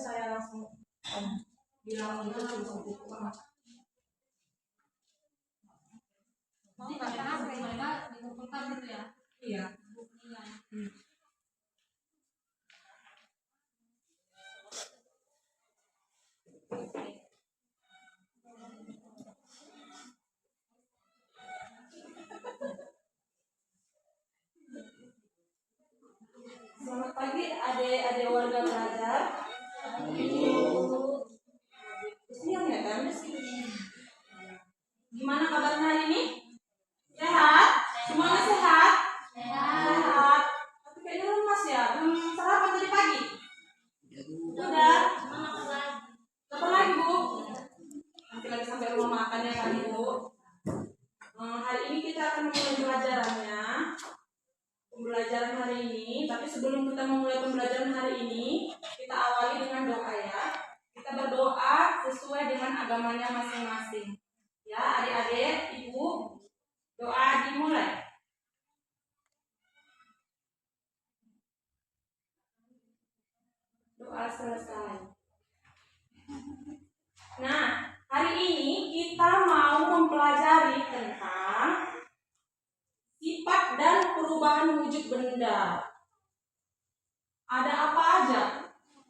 saya langsung bilang itu cuma buku. Mau kata mereka dikumpulkan gitu ya? Iya. Buktinya. Selamat pagi adik-adik warga belajar. Siang ya kan? Gimana kabarnya hari ini? Sehat? Semuanya sehat? Sehat. Tapi kayaknya lemas ya. Belum sarapan tadi pagi? Sudah. Kapan lagi Bu? Nanti lagi sampai rumah makan ya kali Bu. Hari ini kita akan memulai pembelajarannya. Pembelajaran hari ini, tapi sebelum kita memulai pembelajaran hari ini, kita awali dengan doa ya. Kita berdoa sesuai dengan agamanya masing-masing. Ya, adik-adik, ibu, doa dimulai. Doa selesai. Nah, hari ini kita mau mempelajari tentang sifat dan perubahan wujud benda. Ada apa aja?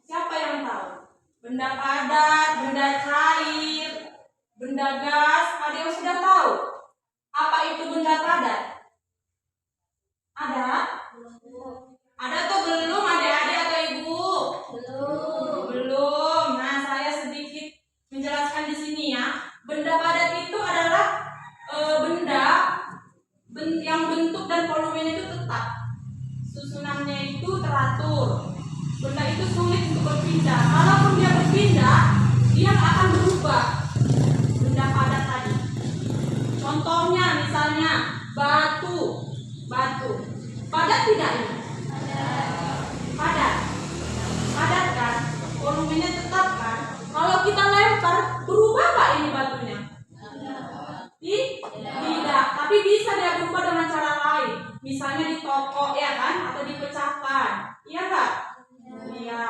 Siapa yang tahu? Benda padat, benda cair, benda gas. Ada yang sudah tahu? Apa itu benda padat? Ada? Ada atau belum adik-adik atau ibu? Belum. Nah, saya sedikit menjelaskan di sini ya. Benda padat itu adalah benda yang bentuk dan volumenya itu tetap, susunannya itu teratur. Benda itu sulit untuk berpindah. Kalaupun dia berpindah, dia akan berubah. Benda padat tadi. Contohnya misalnya batu. Padat tidak ini? Padat. Padat kan? Volumenya tetap kan? Kalau kita lempar, berubah nggak ini batunya? Tidak, tapi bisa dia berubah dengan cara lain. Misalnya ditokok ya kan, atau dipecahkan. Iya nggak? Iya.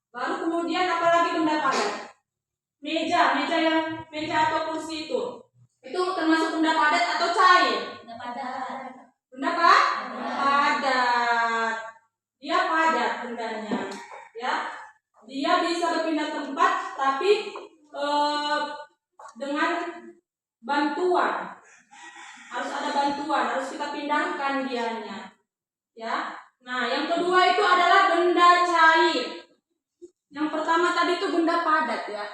Baru kemudian apalagi benda padat? Meja atau kursi itu termasuk benda padat atau cair? Benda padat. Benda apa? Padat. Dia padat bendanya. Ya. Dia bisa berpindah tempat, tapi dengan bantuan. Harus ada bantuan, harus kita pindahkan dianya. Ya. Nah, yang kedua itu adalah benda cair. Yang pertama tadi itu benda padat ya.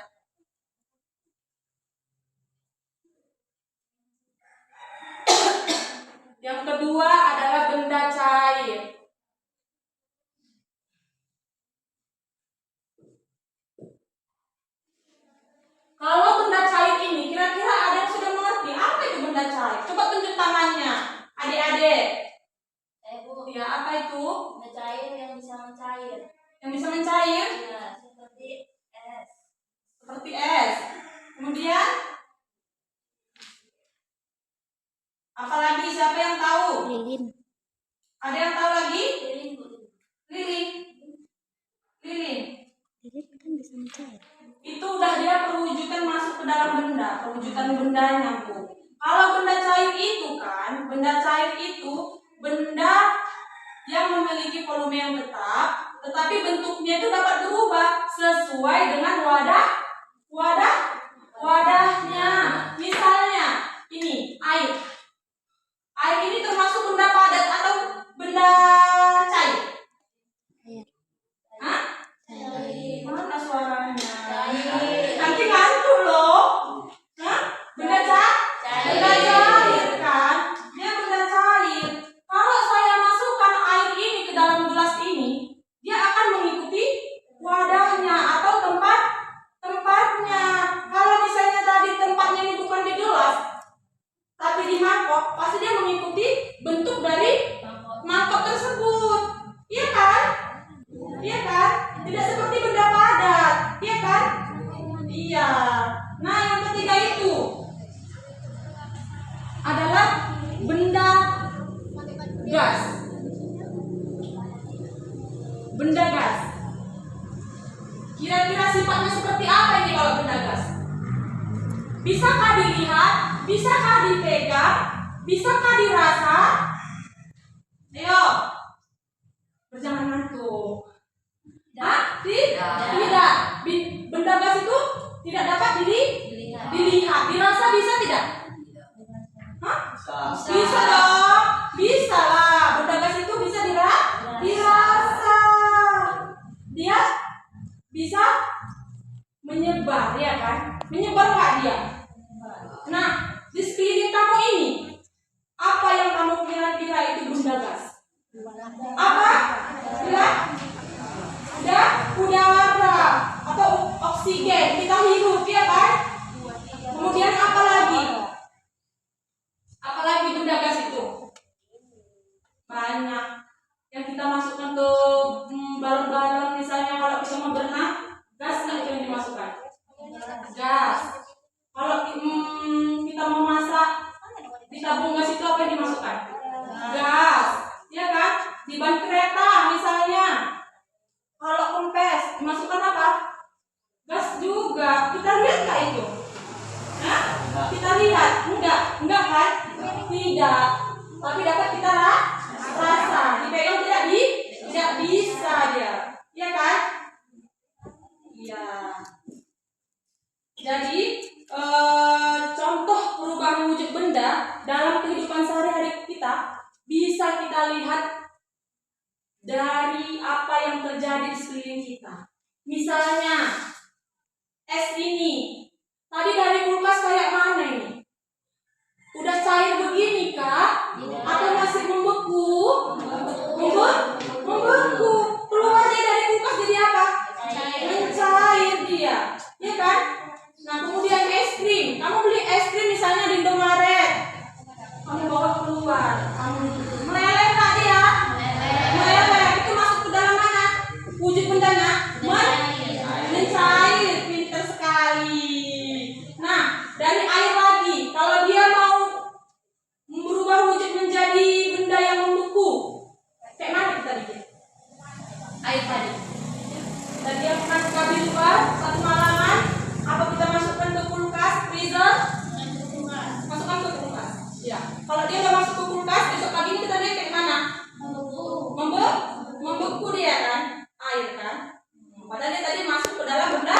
Yang kedua adalah benda cair. Kalau benda cair ini, kira-kira ada yang sudah mengerti apa itu benda cair? Coba tunjuk tangannya, adik-adik. Ya, apa itu? Benda cair yang bisa mencair. Yang bisa mencair? Ya, seperti es. Seperti es. Kemudian? Apalagi siapa yang tahu? Lilin. Ada yang tahu lagi? Lilin. Lilin kan bisa mencair. itu udah dia perwujudan masuk ke dalam benda, perwujudan bendanya Bu. Kalau benda cair itu kan, benda cair itu benda yang memiliki volume yang tetap, tetapi bentuknya itu dapat berubah sesuai dengan wadahnya. Misalnya ini air. Air ini termasuk benda padat atau benda cair? Hah? Mana suaranya? Nanti ngantuk loh. Hah? Benda cair? Benda cair kan? Dia benda cair. Kalau saya masukkan air ini ke dalam gelas ini, dia akan mengikuti wadahnya atau tempatnya. Kira-kira sifatnya seperti apa ini kalau benda gas? Bisakah dilihat? Bisakah dipegang? Bisakah dirasa? Ayo, berjangan ngantuk. Hah? Tidak. Benda gas itu tidak dapat dilihat. Dirasa bisa tidak? Hah? Bisa dong. Bisa lah. Benda gas itu bisa dirasa. Dia bisa menyebar, ya kan? Menyebar nggak dia? Nah, di sekeliling kamu ini, apa yang kamu kira-kira itu benda gas? Apa? Udara atau oksigen kita hirup, ya kan? Kemudian apa lagi? Apalagi benda gas itu? Banyak yang kita masukkan ke balon-balon, misalnya kalau kita mau berenang, gas nggak itu yang dimasukkan? Gas. Kalau kita mau masak, di tabung gas itu apa yang dimasukkan? Gas, ya kan? Di ban kereta misalnya, kalau kempes dimasukkan apa? Gas juga. Kita lihat nggak itu? Hah? Kita lihat? Enggak kan? Tidak. Tapi dapat kita rasa. Dipegang tidak bisa dia, ya kan? Iya. Jadi contoh perubahan wujud benda dalam kehidupan sehari-hari kita bisa kita lihat dari apa yang terjadi di sekeliling kita. Misalnya es ini, tadi dari kulkas kayak mana ini? Udah cair begini kah? Atau masih membeku? Membeku. Keluarnya dari kulkas jadi apa? Mencair dia, ya kan? Nah, kemudian es krim. Kamu beli es krim misalnya di Indomaret. Kamu bawa keluar. Meleleh nggak dia? Meleleh. Itu masuk ke dalam mana? Wujud bendanya? Mencair. Pinter sekali. Nah, dari air lagi. Kalau dia mau merubah wujud menjadi benda yang membeku, kayak mana kita bikin? Air tadi. Dan dia pernah di luar satu malaman. Apa kita masukkan ke kulkas, freezer? Masukkan ke kulkas. Ya. Kalau dia udah masuk ke kulkas, besok pagi kita lihat kayak mana? Membeku dia kan, air kan. Padahal dia tadi masuk ke dalam benda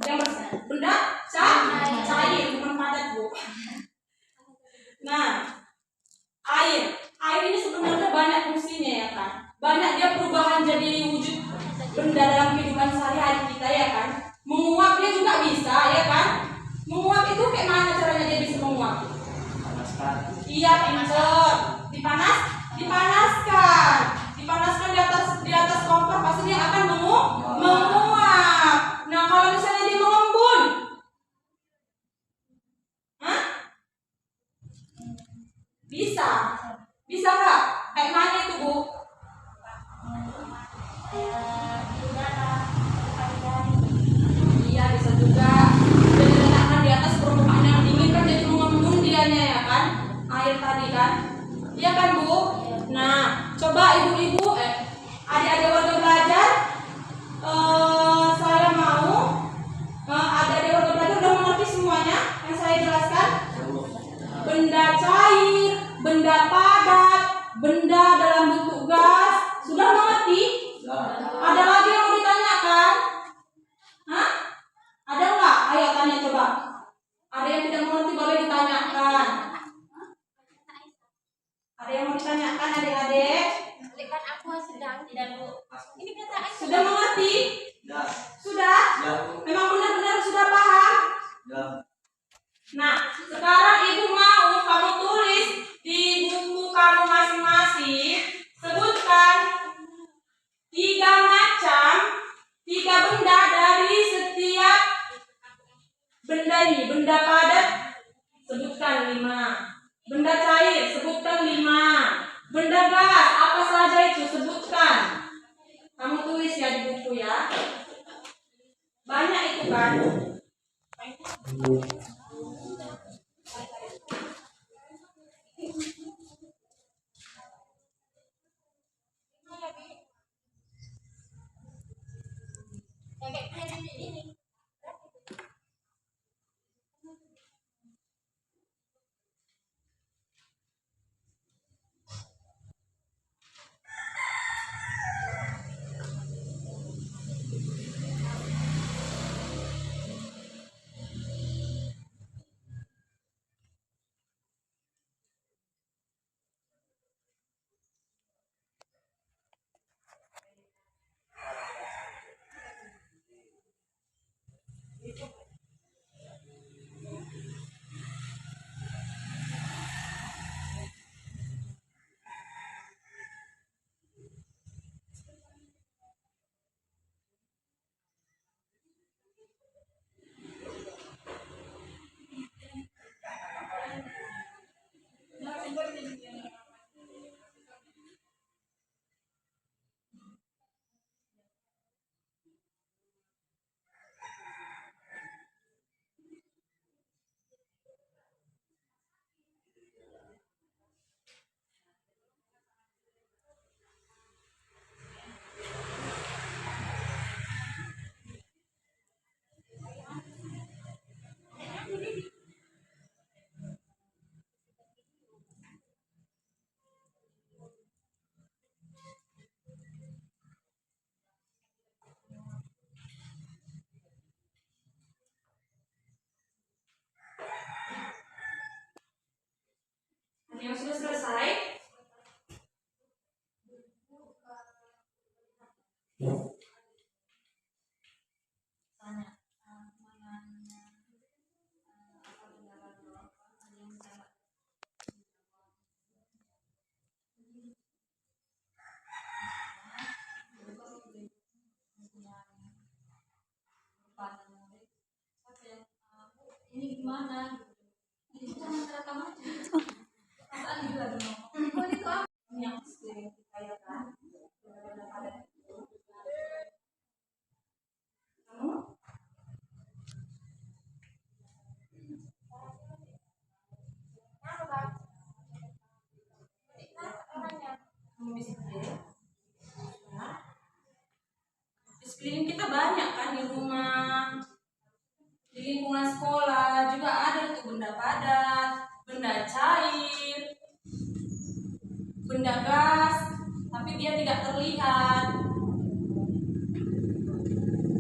yang benda cair, bukan padat, Bu. Nah, air ini sebenarnya banyak fungsinya, ya kan. Banyak dia perubahan jadi wujud benda dalam kehidupan sehari-hari kita, ya kan. Menguap dia juga bisa, ya kan. Menguap itu kayak mana caranya dia bisa menguap? Iya, pintar. Dipanaskan di atas kompor, pasti dia akan menguap. Nah, kalau misalnya dia mengembun, hah? Bisa nggak? Kayak mana itu, Bu? Iya, bisa juga. Jadi letakkan di atas permukaan yang dingin kan jadi mengembun dianya, ya kan? Air tadi kan? Iya kan, Bu? Nah, coba ibu-ibu, adik-adik warga belajar, saya mau adik-adik warga belajar udah mengerti semuanya yang saya jelaskan? Benda cair, benda padat, benda dalam bentuk gas, sudah mengerti? Ada lagi yang mau ditanyakan? Hah? Ada nggak? Ayo tanya coba. Ada yang tidak mengerti boleh ditanyakan. Ada yang mau ditanyakan adik-adik? Kan aku sedang tidak, Bu. Ini kata Sudah mengerti? Sudah? Memang benar-benar sudah paham? Nah, sekarang ibu mau kamu tulis di buku kamu masing-masing, sebutkan 3 benda dari setiap benda ini. Benda padat sebutkan 5, benda cair sebutkan 5, benda gas apa saja itu sebutkan. Kamu tulis ya di buku ya. Banyak itu kan. kayak Tanya, apa benar ada yang salah? Ini gimana? Ini jangan terekam aja. Perasaan juga dong. Kok itu apa? Yang sering kita ya kan, benda padat itu. Kamu Apa, Bang? Orangnya. kamu bisa lihat. Nah, di sekeliling kita banyak kan, di rumah, di lingkungan sekolah juga ada tuh benda padat, benda cair, benda gas, tapi dia tidak terlihat.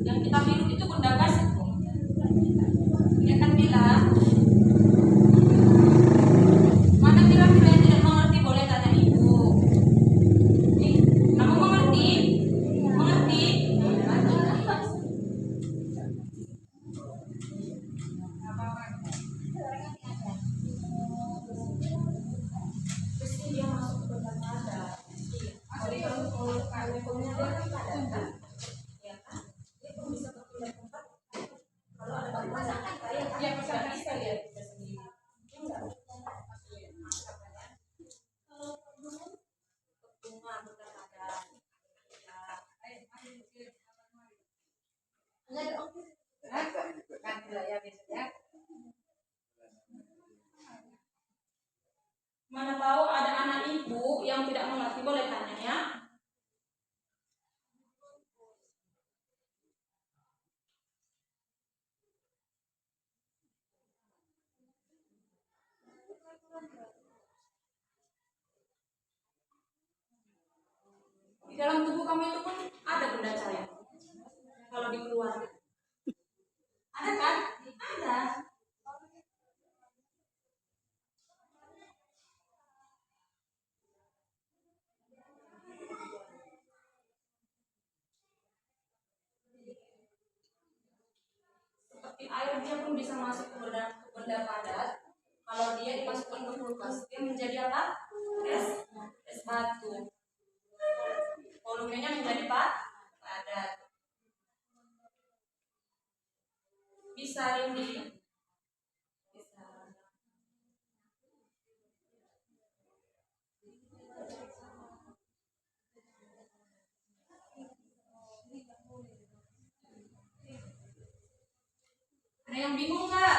Yang kita hirup itu benda gas itu. Ya kan bilang, mana kira-kira yang tidak mengerti boleh tanya ibu. Kamu mengerti? Mengerti? Pasti dia masuk ke benda padat. Jadi kalau levelnya dia kan padat kan? Ya kan? Dia pun bisa berpindah tempat. Kalau ada batasan kan kayak dia bisa lihat kita sendiri. Enggak. Bunga benda padat. Mana tahu ada anak ibu yang tidak mengerti, boleh tanya ya. Di dalam tubuh kamu itu pun ada benda cair. Kalau dikeluarkan, ada kan? Ada. Seperti air dia pun bisa masuk ke benda padat. Kalau dia dimasukkan ke kulkas, dia menjadi apa? Es batu. Volumenya menjadi padat. Bisa ini. Bisa. Ada yang bingung nggak?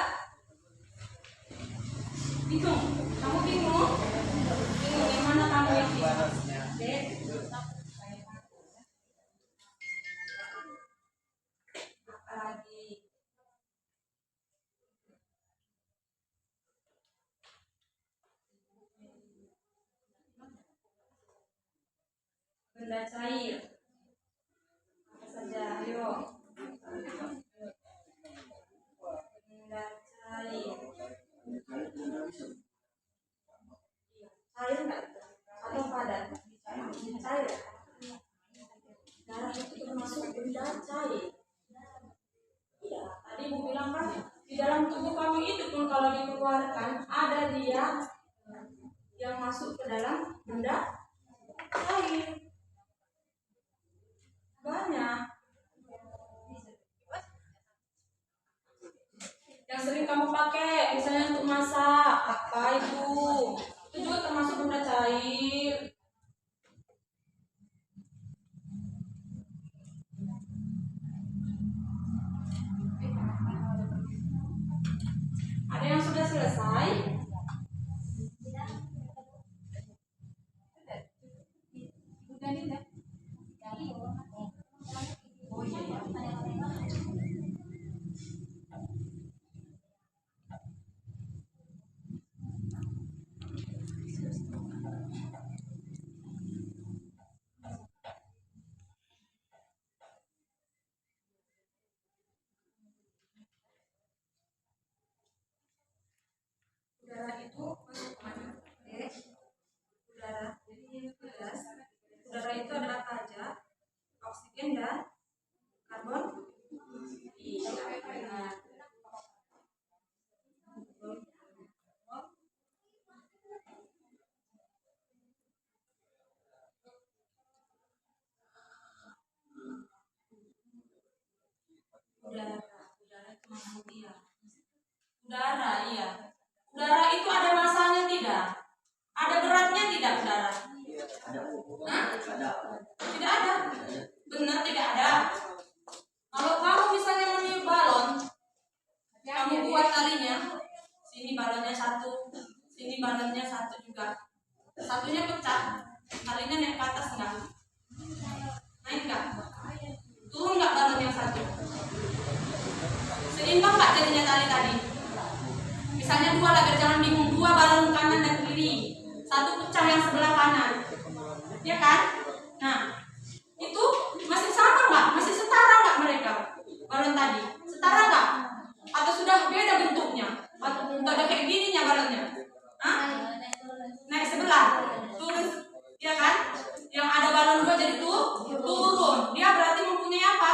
Bingung? Kamu bingung? Bingung yang mana kamu yang bingung? Dek? Apa lagi? Benda cair. Apa saja? Ayo. Benda cair. Cair nggak? Atau padat? Cair. Darah itu termasuk benda cair. Iya, tadi ibu bilang kan di dalam tubuh kamu itu pun kalau dikeluarkan ada dia yang masuk ke dalam benda cair. Banyak. Yang sering kamu pakai misalnya untuk masak apa itu juga termasuk benda cair. Ada yang sudah selesai? Udara itu masuk mana? Udara. Jadi ini gelas. Udara itu ada apa aja? Oksigen dan Udara, udara itu mana dia? Udara, iya. Udara itu ada masanya tidak? Ada beratnya tidak udara? Hah? Tidak ada. Benar tidak ada. Kalau kamu misalnya meniup balon, kamu buat talinya. Sini balonnya satu, sini balonnya satu juga. Satunya pecah, talinya naik ke atas enggak? Naik enggak? Turun enggak balon yang satu? Seimbang enggak jadinya tali tadi? Misalnya dua lah, biar jangan bingung, dua balon kanan dan kiri, satu pecah yang sebelah kanan, ya kan? Nah, itu masih sama nggak? Masih setara nggak mereka? Balon tadi setara nggak? Atau sudah beda bentuknya? Atau ada kayak gininya balonnya? Hah? Naik sebelah, turun, ya kan? Yang ada balon dua jadi turun. Dia berarti mempunyai apa?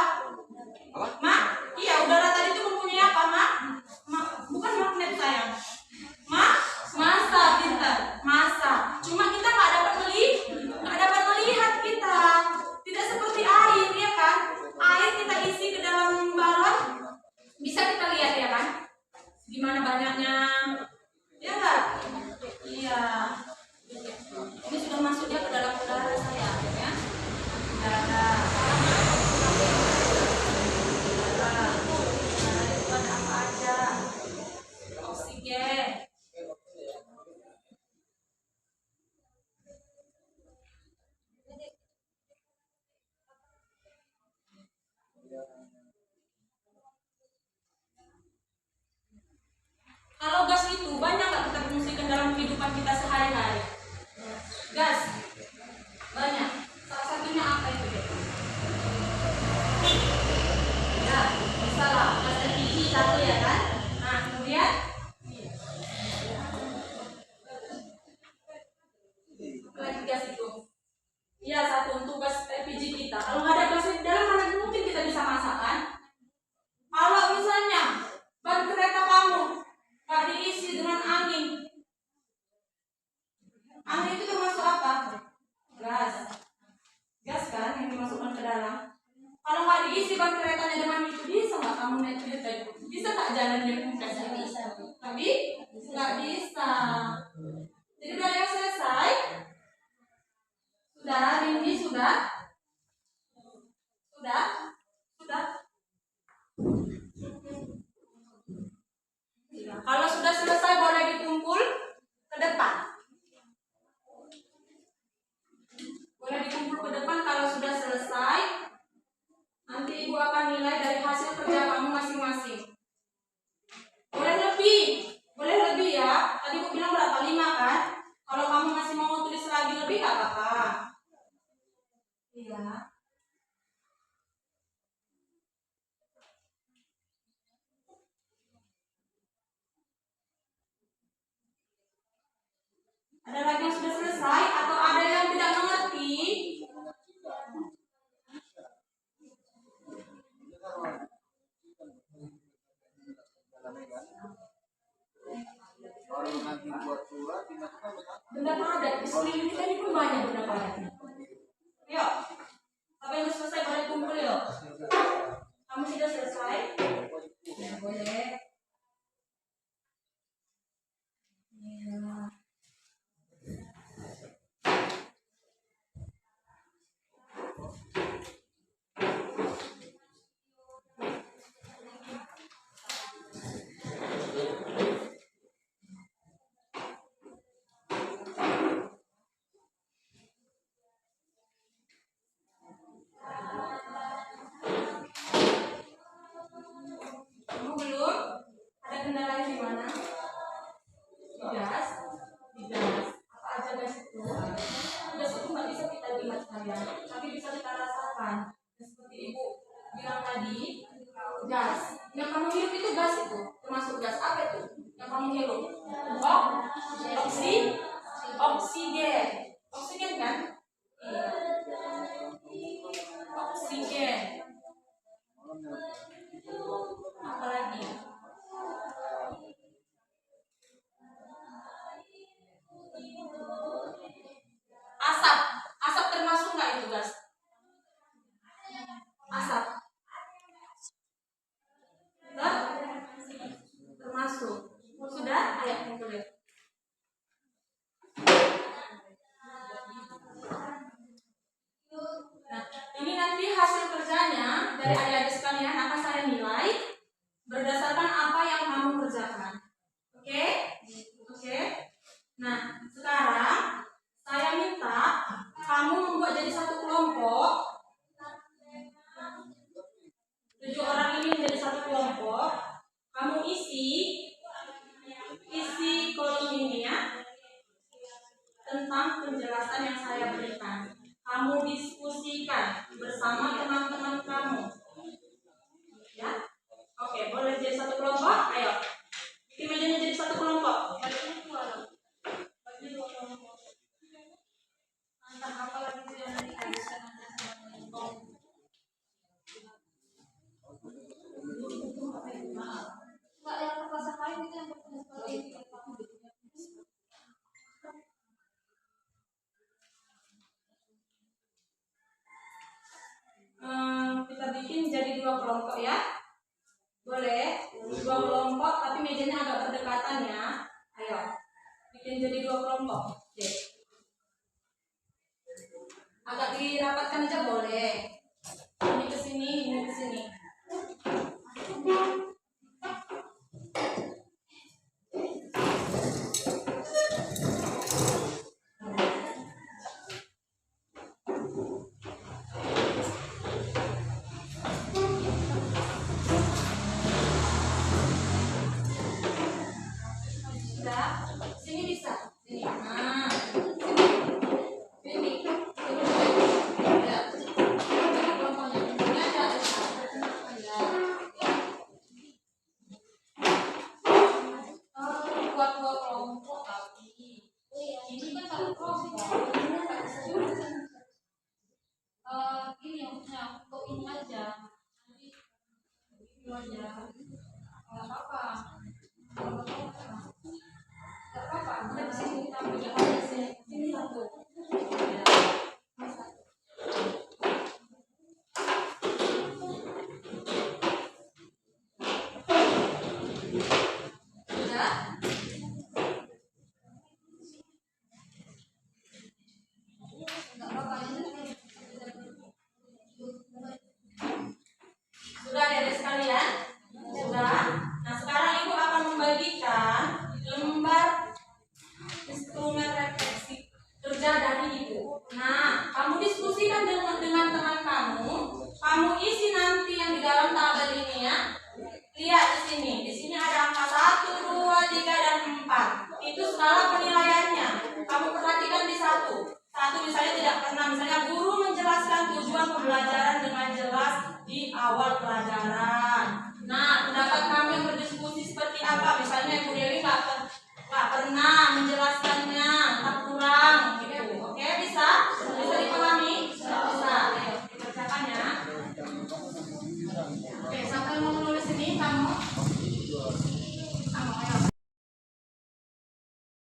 Mak? Iya, udara tadi itu mempunyai apa, Mak? Bukan magnet sayang. Masa kita, masa. Cuma kita nggak dapat melihat kita. Tidak seperti air, ya kan? Air kita isi ke dalam balon, bisa kita lihat ya kan? Gimana banyaknya, ya nggak? Iya. Ini sudah masuk dia ke dalam udara sayang, ya? Udara. Udara itu ada apa aja? Oksigen. Kalau gas itu banyak nggak kita fungsikan dalam kehidupan kita sehari-hari? Gas banyak. Salah satunya apa itu? Ya, bisa lah. Gas LPG satu ya kan? Nah, kemudian lagi gas itu. Iya, satu untuk gas LPG kita. Kalau nggak ada gas di dalam, mana mungkin kita bisa masak kan? Kalau misalnya ban kereta kamu nggak diisi dengan angin, angin itu termasuk apa? Gas. Gas kan yang dimasukkan ke dalam. Kalau nggak diisi ban keretanya dengan itu, bisa nggak kamu naik kereta itu? Bisa nggak jalan dia bisa? Tapi nggak bisa. Jadi udah yang selesai. Sudah hari ini sudah. Kalau sudah selesai boleh dikumpul ke depan. Boleh dikumpul ke depan kalau sudah selesai. Nanti ibu akan nilai dari hasil kerja kamu masing-masing. Boleh lebih ya. Tadi ibu bilang berapa? 5 kan? Kalau kamu masih mau tulis lagi lebih nggak apa-apa. Iya. Ada lagi yang sudah selesai atau ada yang tidak mengerti? Benda padat di sekeliling kita ini pun banyak benda padat. Yuk, sampai yang selesai boleh kumpul yuk. Kamu sudah selesai? Ya, boleh. Ya. Kamu belum? Ada kendala di mana? Gas. Apa aja gas itu? Gas itu nggak bisa kita lihat sayang, tapi bisa kita rasakan. Seperti ibu bilang tadi, gas. Yang kamu hirup itu gas itu, termasuk gas apa itu? Yang kamu hirup? Oksigen. Oksigen kan? Iya. Oksigen. Apa lagi? Asap. Asap termasuk nggak itu gas? Asap. isi kolom ini ya tentang penjelasan yang saya berikan. Kamu diskusikan bersama teman-teman kamu. Ya, oke, boleh jadi satu kelompok. Ayo, bikin mejanya jadi satu kelompok. Bagi dua kelompok. Antara apa lagi tuh yang dihabiskan antara kelompok? Enggak, yang perpasan lain itu yang seperti itu. Kita bikin jadi dua kelompok ya. Boleh, dua kelompok tapi mejanya agak berdekatan ya. Ayo, bikin jadi dua kelompok. Oke. Agak dirapatkan aja boleh. Ini ke sini, ini ke sini. Sini bisa. Sini. Nah. Sini. Ya. Kelompoknya. Ini aja. Ya. Buat dua kelompok tapi ini kan satu kelompok. Ini maksudnya untuk ini aja. Nanti itu aja. Nggak apa-apa. Nggak apa-apa. Kita di sini kita punya aja sini. Sini satu. Sudah adik-adik sekalian? Sudah. Nah, sekarang Ibu akan membagikan lembar instrumen refleksi kerja dari Ibu. Nah, kamu diskusikan dengan teman kamu. Kamu isi nanti yang di dalam tabel ini ya. Lihat